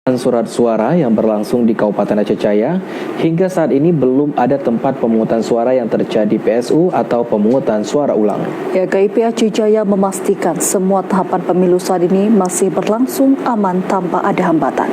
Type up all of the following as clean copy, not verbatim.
Surat suara yang berlangsung di Kabupaten Aceh Jaya, hingga saat ini belum ada tempat pemungutan suara yang terjadi PSU atau pemungutan suara ulang. Ya, KIP Aceh Jaya memastikan semua tahapan pemilu saat ini masih berlangsung aman tanpa ada hambatan.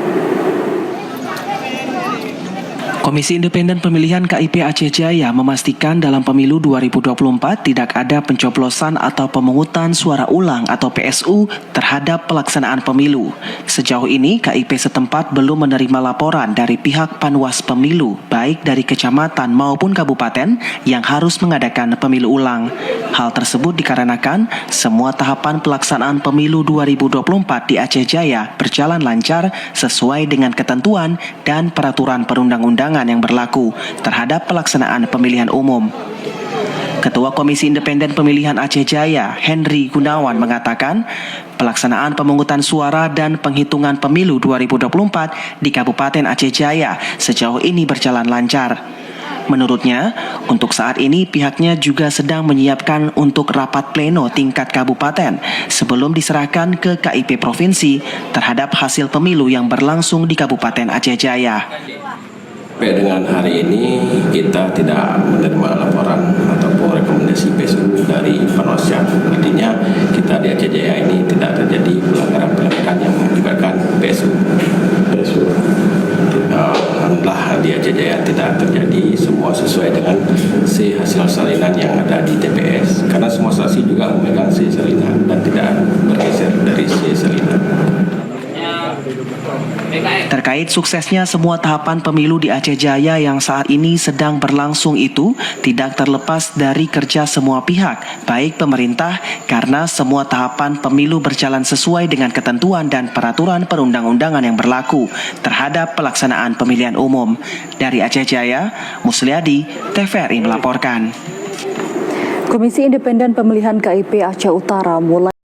Komisi Independen Pemilihan KIP Aceh Jaya memastikan dalam pemilu 2024 tidak ada pencoblosan atau pemungutan suara ulang atau PSU terhadap pelaksanaan pemilu. Sejauh ini, KIP setempat belum menerima laporan dari pihak panwas pemilu, baik dari kecamatan maupun kabupaten yang harus mengadakan pemilu ulang. Hal tersebut dikarenakan semua tahapan pelaksanaan pemilu 2024 di Aceh Jaya berjalan lancar sesuai dengan ketentuan dan peraturan perundang-undangan yang berlaku terhadap pelaksanaan pemilihan umum. Ketua Komisi Independen Pemilihan Aceh Jaya, Henry Gunawan, mengatakan pelaksanaan pemungutan suara dan penghitungan pemilu 2024 di Kabupaten Aceh Jaya sejauh ini berjalan lancar. Menurutnya, untuk saat ini pihaknya juga sedang menyiapkan untuk rapat pleno tingkat kabupaten sebelum diserahkan ke KIP Provinsi terhadap hasil pemilu yang berlangsung di Kabupaten Aceh Jaya. Sampai dengan hari ini kita tidak menerima laporan ataupun rekomendasi PSU dari Panwascam. Artinya kita di Aceh Jaya ini tidak terjadi pelanggaran yang mengakibatkan PSU. Alhamdulillah di Aceh Jaya tidak terjadi, semua sesuai dengan hasil salinan yang ada di TPS. Karena semua saksi juga memegang salinan dan tidak bergeser dari salinan. Terkait suksesnya semua tahapan pemilu di Aceh Jaya yang saat ini sedang berlangsung itu tidak terlepas dari kerja semua pihak, baik pemerintah, karena semua tahapan pemilu berjalan sesuai dengan ketentuan dan peraturan perundang-undangan yang berlaku terhadap pelaksanaan pemilihan umum. Dari Aceh Jaya, Musliadi, TVRI melaporkan. Komisi Independen Pemilihan KIP Aceh Utara mulai